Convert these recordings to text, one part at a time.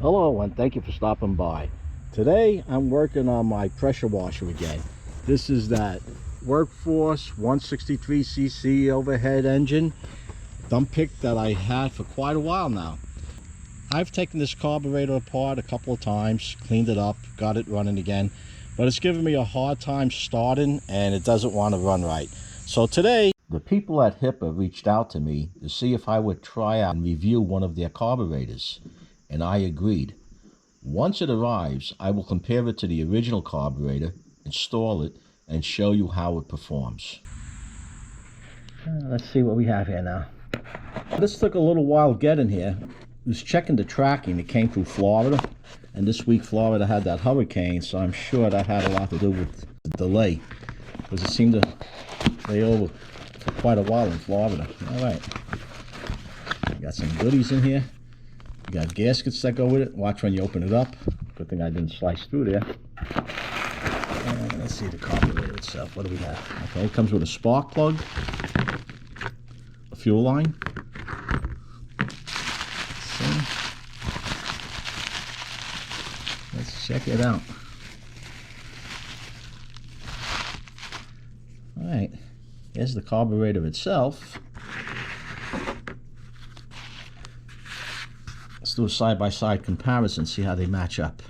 Hello and thank you for stopping by. Today I'm working on my pressure washer again. This is that Workforce 163cc overhead engine dump pick that I had for quite a while now. I've taken this carburetor apart a couple of times, cleaned it up, got it running again, but it's giving me a hard time starting and it doesn't want to run right. So today the people at Hipa reached out to me to see if I would try out and review one of their carburetors, and I agreed. Once it arrives, I will compare it to the original carburetor, install it, and show you how it performs. Let's see what we have here now. This took a little while getting here. I was checking the tracking. It came through Florida, and this week Florida had that hurricane, so I'm sure that had a lot to do with the delay, because it seemed to lay over for quite a while in Florida. All right, we got some goodies in here. You got gaskets that go with it. Watch when you open it up. Good thing I didn't slice through there. And let's see the carburetor itself. What do we have? Okay, it comes with a spark plug, a fuel line. Let's check it out. All right, here's the carburetor itself. Let's do a side-by-side comparison, see how they match up.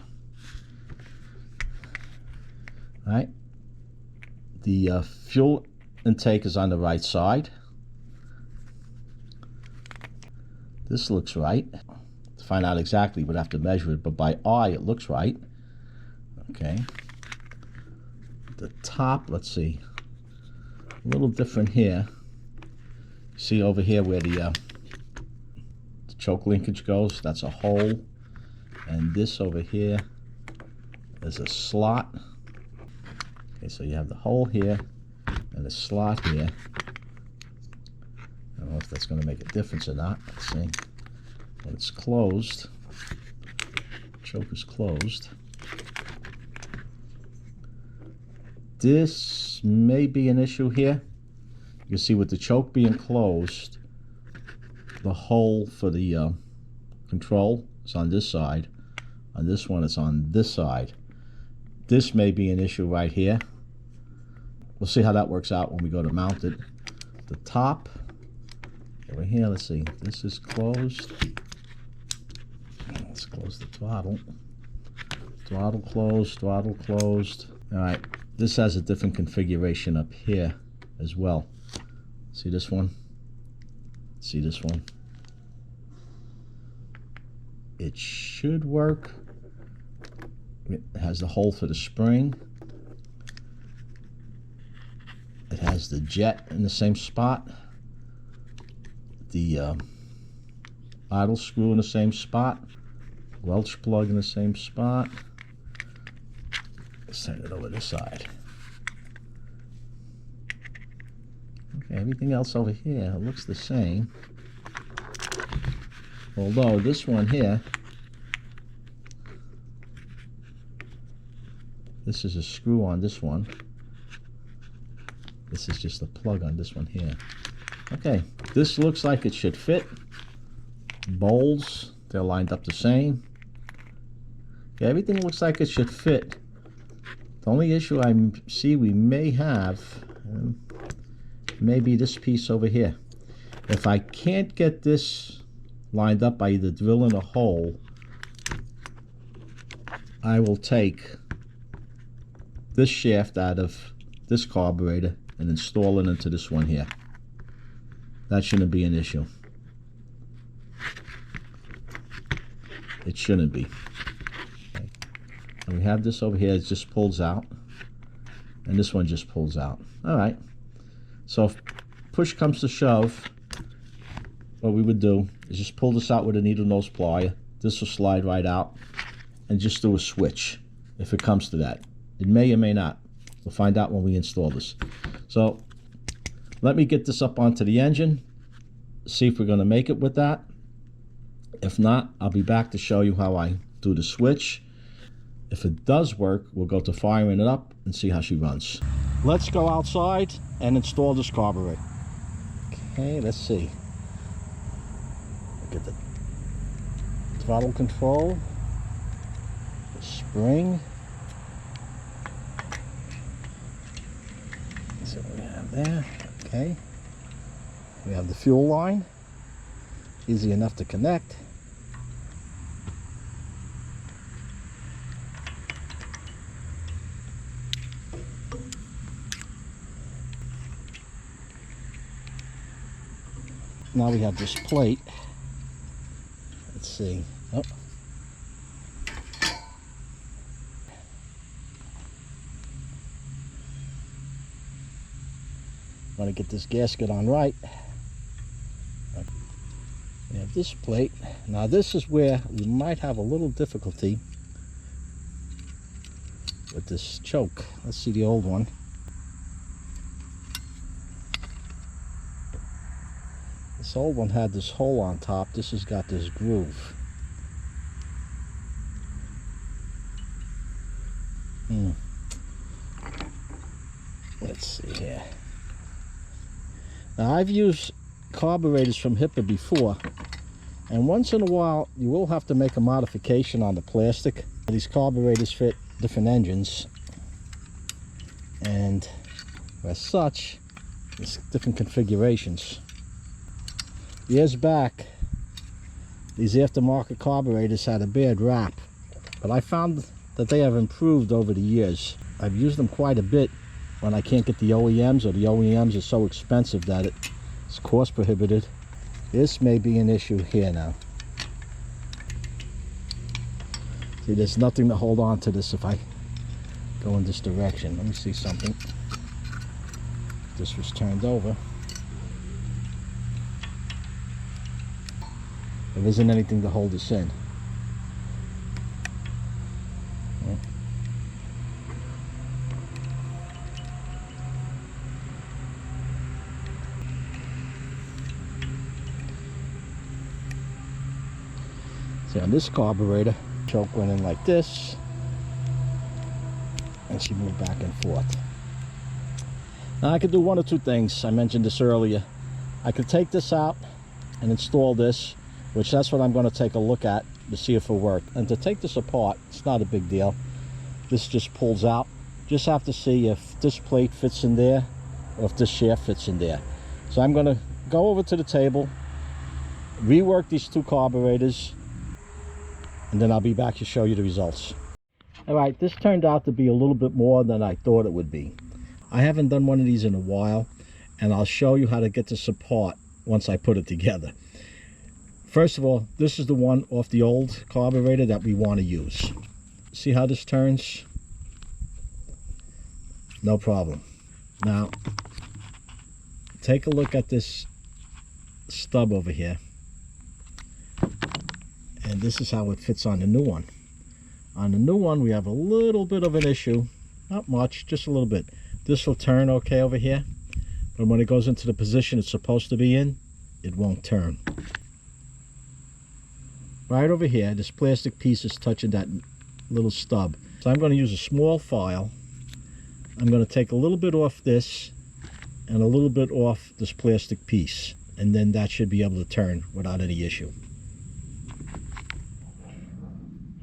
All right, the fuel intake is on the right side. This looks right. To find out exactly, we'd have to measure it, but by eye it looks right. Okay. The top, let's see, a little different here. See over here where the choke linkage goes, that's a hole, and this over here is a slot. Okay, so you have the hole here and a slot here. I don't know if that's going to make a difference or not. Let's see. When it's closed, choke is closed. This may be an issue here. You can see with the choke being closed, the hole for the control is on this side. On this one, it's on this side. This may be an issue right here. We'll see how that works out when we go to mount it. The top over here, let's see, this is closed. Let's close the throttle. Throttle closed, throttle closed. All right, this has a different configuration up here as well. See this one? See this one? It should work. It has the hole for the spring. It has the jet in the same spot. The idle screw in the same spot. Welch plug in the same spot. Let's turn it over this side. Okay, everything else over here looks the same. Although this one here, this is a screw on this one. This is just a plug on this one here. Okay, this looks like it should fit. Bowls, they're lined up the same. Yeah, everything looks like it should fit. The only issue I see we may have may be this piece over here. If I can't get this lined up by either drilling a hole, I will take this shaft out of this carburetor and install it into this one here. That shouldn't be an issue. It shouldn't be. Okay. And we have this over here, it just pulls out, and this one just pulls out. All right, so if push comes to shove, what we would do is just pull this out with a needle nose plier. This will slide right out, and just do a switch if it comes to that. It may or may not. We'll find out when we install this. So let me get this up onto the engine, see if we're going to make it with that. If not, I'll be back to show you how I do the switch. If it does work, we'll go to firing it up and see how she runs. Let's go outside and install this carburetor. Okay, let's see. Get the throttle control. The spring. So we have there. Okay. We have the fuel line. Easy enough to connect. Now we have this plate. Let's see. Oh. Want to get this gasket on right. We have this plate. Now this is where you might have a little difficulty with this choke. Let's see the old one. This old one had this hole on top. This has got this groove. Let's see here. Now I've used carburetors from Hipa before, and once in a while you will have to make a modification on the plastic. These carburetors fit different engines, and as such, there's different configurations. Years back, these aftermarket carburetors had a bad rap, but I found that they have improved over the years. I've used them quite a bit when I can't get the OEMs, or the OEMs are so expensive that it's cost prohibitive. This may be an issue here now. See, there's nothing to hold on to this if I go in this direction. Let me see something. This was turned over. There isn't anything to hold this in. See, on this carburetor, choke went in like this, and she moved back and forth. Now I could do one or two things. I mentioned this earlier. I could take this out and install this, which that's what I'm going to take a look at to see if it'll work. And to take this apart, it's not a big deal. This just pulls out. Just have to see if this plate fits in there or if this shaft fits in there. So I'm going to go over to the table, rework these two carburetors, and then I'll be back to show you the results. Alright, this turned out to be a little bit more than I thought it would be. I haven't done one of these in a while, and I'll show you how to get this apart once I put it together. First of all, this is the one off the old carburetor that we want to use. See how this turns? No problem. Now, take a look at this stub over here. And this is how it fits on the new one. On the new one, we have a little bit of an issue. Not much, just a little bit. This will turn okay over here, but when it goes into the position it's supposed to be in, it won't turn. Right over here, this plastic piece is touching that little stub. So I'm going to use a small file. I'm going to take a little bit off this and a little bit off this plastic piece, and then that should be able to turn without any issue.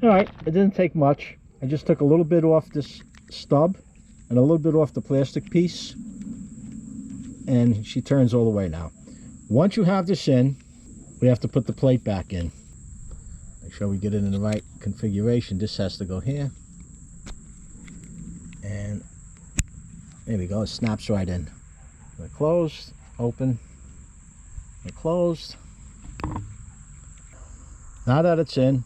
Alright, it didn't take much. I just took a little bit off this stub and a little bit off the plastic piece, and she turns all the way now. Once you have this in, we have to put the plate back in. Make sure we get it in the right configuration. This has to go here, and there we go. It snaps right in. We're closed, open, and closed. Now that it's in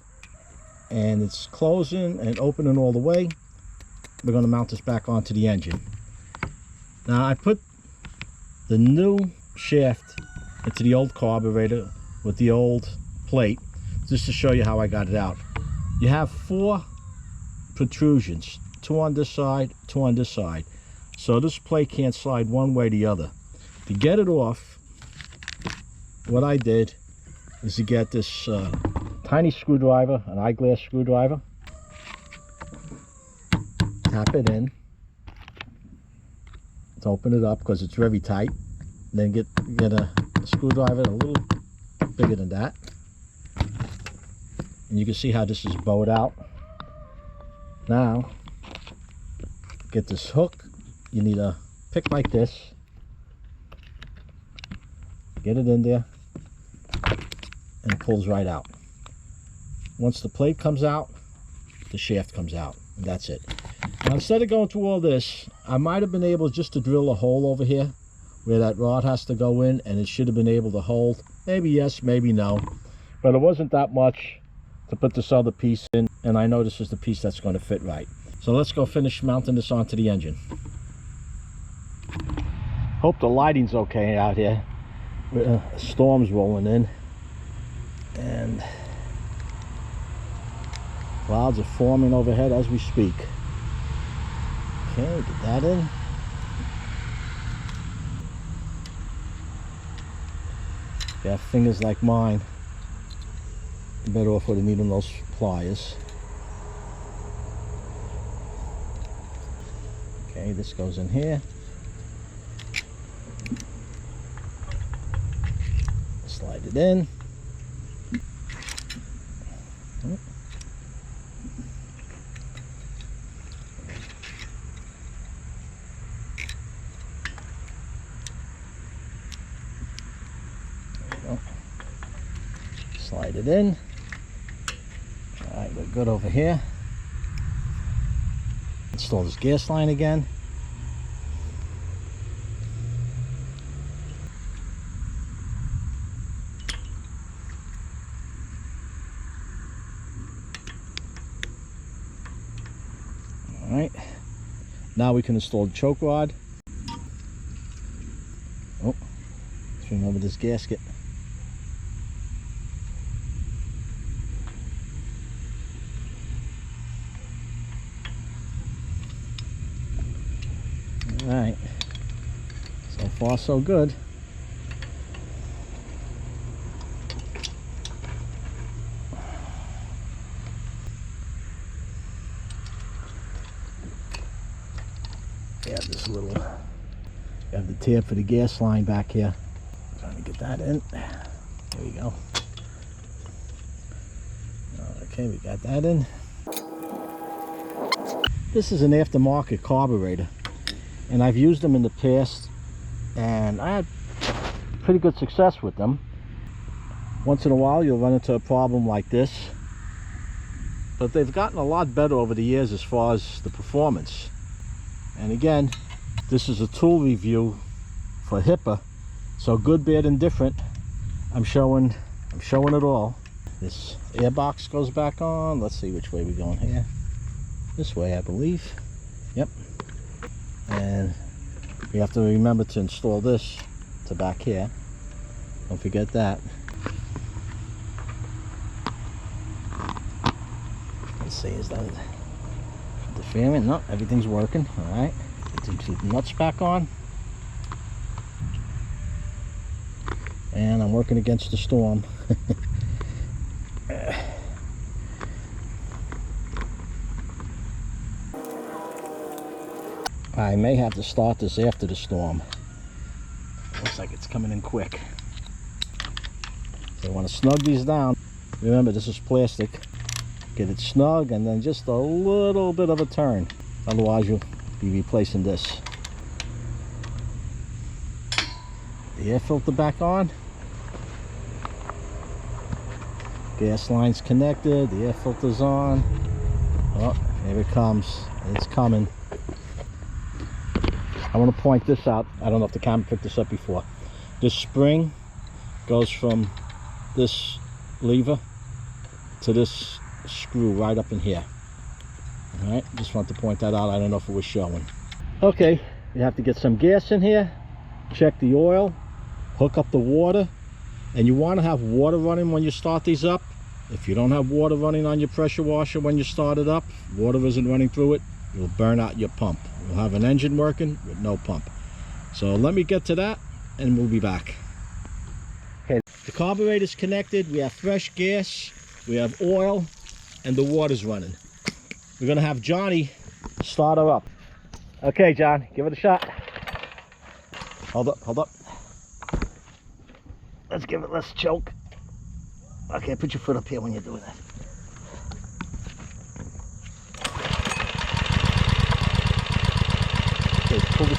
and it's closing and opening all the way, we're going to mount this back onto the engine. Now I put the new shaft into the old carburetor with the old plate just to show you how I got it out. You have 4 protrusions, 2 on this side, 2 on this side, so this plate can't slide one way or the other. To get it off, what I did is to get this tiny screwdriver, an eyeglass screwdriver, tap it in. Let's open it up because it's very tight. Then get a screwdriver a little bigger than that, and you can see how this is bowed out. Now, get this hook. You need a pick like this. Get it in there, and it pulls right out. Once the plate comes out, the shaft comes out, and that's it. Now, instead of going through all this, I might have been able just to drill a hole over here where that rod has to go in, and it should have been able to hold. Maybe yes, maybe no, but it wasn't that much to put this other piece in, and I know this is the piece that's going to fit right. So let's go finish mounting this onto the engine. Hope the lighting's okay out here. Storm's rolling in, and clouds are forming overhead as we speak. Okay, get that in. If you have fingers like mine, you're better off with a needle and those pliers. Okay, this goes in here. Slide it in. Slide it in. All right, we're good over here. Install this gas line again. All right. Now we can install the choke rod. Oh, let's remember this gasket. All right, so far so good. You have this little, you have the tab for the gas line back here. Trying to get that in. There we go. Okay, we got that in. This is an aftermarket carburetor, and I've used them in the past, and I had pretty good success with them. Once in a while you'll run into a problem like this, but they've gotten a lot better over the years as far as the performance. And again, this is a tool review for Hipa, so good, bad, and different. I'm showing it all. This air box goes back on. Let's see which way we're going here. This way, I believe. Yep. And we have to remember to install this to back here. Don't forget that. Let's see, is that the fairing? No, everything's working. All right. Get the nuts back on. And I'm working against the storm. I may have to start this after the storm. Looks like it's coming in quick. So I want to snug these down. Remember, this is plastic. Get it snug, and then just a little bit of a turn. Otherwise, you'll be replacing this. The air filter back on. Gas line's connected. The air filter's on. Oh, here it comes. It's coming. I want to point this out. I don't know if the camera picked this up before. This spring goes from this lever to this screw right up in here. All right, just want to point that out. I don't know if it was showing. Okay, you have to get some gas in here, check the oil, hook up the water, and you want to have water running when you start these up. If you don't have water running on your pressure washer when you start it up, water isn't running through it, you'll burn out your pump. You'll have an engine working with no pump. So let me get to that and we'll be back. Okay, the carburetor's connected. We have fresh gas, we have oil, and the water's running. We're gonna have Johnny start her up. Okay, John, give it a shot. Hold up, hold up. Let's choke. Okay, put your foot up here when you're doing that.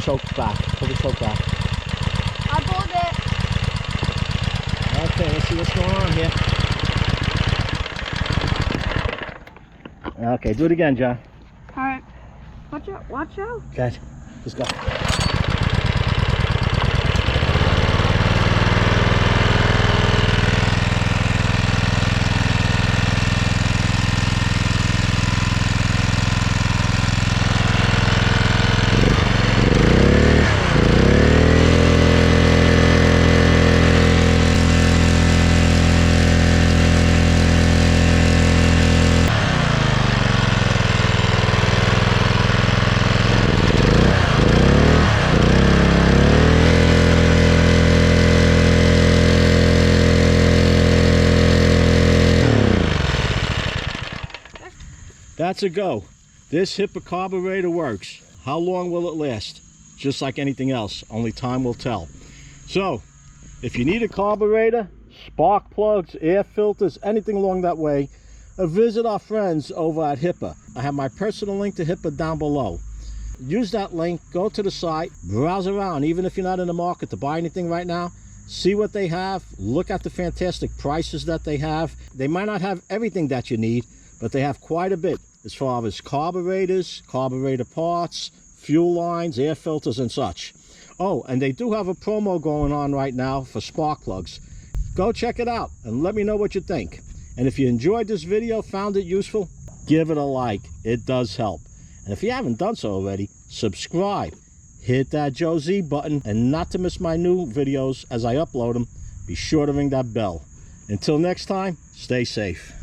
choke back. Pull the choke back. I pulled it. Okay, let's see what's going on here. Okay, do it again, John. Alright. Watch out, watch out. Okay, let's go. That's a go. This Hipa carburetor works. How long will it last? Just like anything else, only time will tell. So, if you need a carburetor, spark plugs, air filters, anything along that way, visit our friends over at Hipa. I have my personal link to Hipa down below. Use that link, go to the site, browse around, even if you're not in the market to buy anything right now. See what they have, look at the fantastic prices that they have. They might not have everything that you need, but they have quite a bit as far as carburetors, carburetor parts, fuel lines, air filters, and such. Oh, and they do have a promo going on right now for spark plugs. Go check it out and let me know what you think. And if you enjoyed this video, found it useful, give it a like. It does help. And if you haven't done so already, subscribe. Hit that Joe Z button, and not to miss my new videos as I upload them, be sure to ring that bell. Until next time, stay safe.